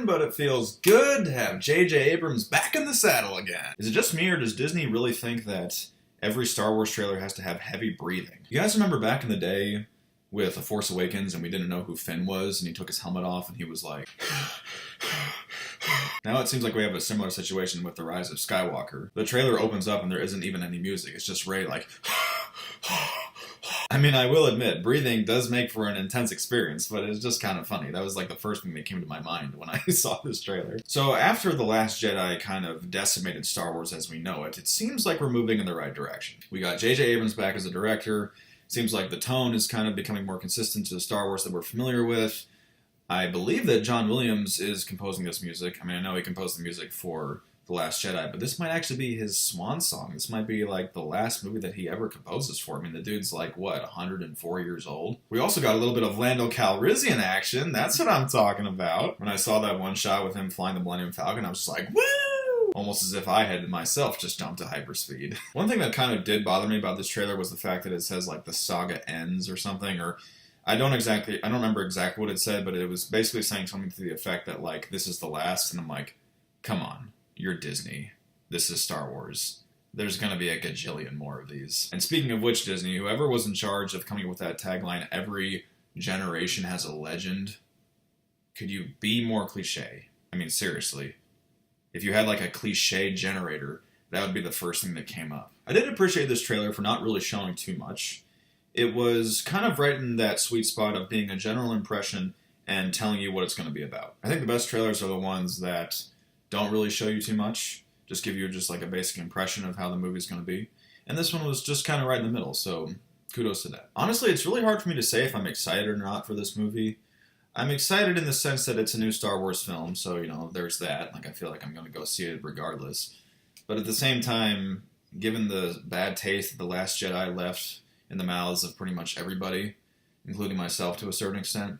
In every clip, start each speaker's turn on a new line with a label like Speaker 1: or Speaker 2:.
Speaker 1: again, but it feels good to have J.J. Abrams back in the saddle again. Is it just me, or does Disney really think that every Star Wars trailer has to have heavy breathing? You guys remember back in the day with The Force Awakens and we didn't know who Finn was and he took his helmet off and he was like... Now it seems like we have a similar situation with The Rise of Skywalker. The trailer opens up and there isn't even any music. It's just Rey like... I mean, I will admit, breathing does make for an intense experience, but it's just kind of funny. That was like the first thing that came to my mind when I saw this trailer. So after The Last Jedi kind of decimated Star Wars as we know it, it seems like we're moving in the right direction. We got J.J. Abrams back as a director. Seems like the tone is kind of becoming more consistent to the Star Wars that we're familiar with. I believe that John Williams is composing this music. I mean, I know he composed the music for The Last Jedi, but this might actually be his swan song. This might be like the last movie that he ever composes for. I mean, the dude's like, what, 104 years old? We also got a little bit of Lando Calrissian action. That's what I'm talking about. When I saw that one shot with him flying the Millennium Falcon, I was just like, woo! Almost as if I had myself just jumped to hyperspeed. One thing that kind of did bother me about this trailer was the fact that it says like the saga ends or something, or I don't remember exactly what it said, but it was basically saying something to the effect that like, this is the last, and I'm like, come on. You're Disney. This is Star Wars. There's going to be a gajillion more of these. And speaking of which, Disney, whoever was in charge of coming up with that tagline, every generation has a legend, could you be more cliche? I mean, seriously. If you had like a cliche generator, that would be the first thing that came up. I did appreciate this trailer for not really showing too much. It was kind of right in that sweet spot of being a general impression and telling you what it's going to be about. I think the best trailers are the ones that don't really show you too much, just give you just like a basic impression of how the movie's going to be. And this one was just kind of right in the middle, so kudos to that. Honestly, it's really hard for me to say if I'm excited or not for this movie. I'm excited in the sense that it's a new Star Wars film, so, you know, there's that. Like, I feel like I'm going to go see it regardless. But at the same time, given the bad taste that The Last Jedi left in the mouths of pretty much everybody, including myself to a certain extent,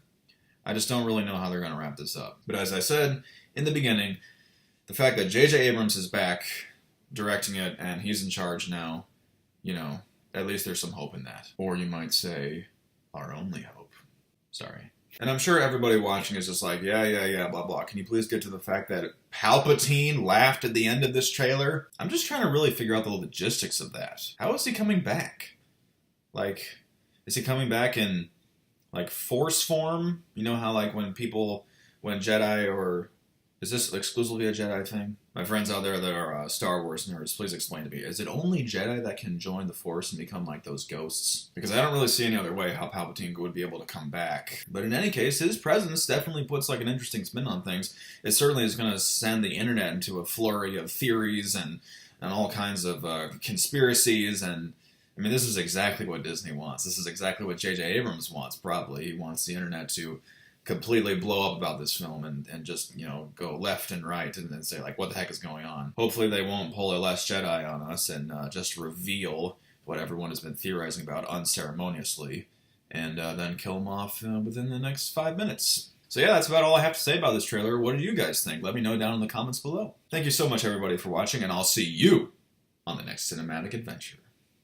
Speaker 1: I just don't really know how they're going to wrap this up. But as I said in the beginning, the fact that J.J. Abrams is back directing it and he's in charge now, you know, at least there's some hope in that. Or you might say, our only hope. Sorry. And I'm sure everybody watching is just like, yeah, blah, blah. Can you please get to the fact that Palpatine laughed at the end of this trailer? I'm just trying to really figure out the logistics of that. How is he coming back? Like, is he coming back in, like, Force form? You know how, like, when Jedi or... Is this exclusively a Jedi thing? My friends out there that are Star Wars nerds, please explain to me. Is it only Jedi that can join the Force and become like those ghosts? Because I don't really see any other way how Palpatine would be able to come back. But in any case, his presence definitely puts like an interesting spin on things. It certainly is going to send the internet into a flurry of theories and all kinds of conspiracies. And I mean, this is exactly what Disney wants. This is exactly what J.J. Abrams wants, probably. He wants the internet to completely blow up about this film and just, you know, go left and right and then say, like, what the heck is going on? Hopefully they won't pull a Last Jedi on us and just reveal what everyone has been theorizing about unceremoniously and then kill them off within the next 5 minutes. So yeah, that's about all I have to say about this trailer. What do you guys think? Let me know down in the comments below. Thank you so much, everybody, for watching, and I'll see you on the next cinematic adventure.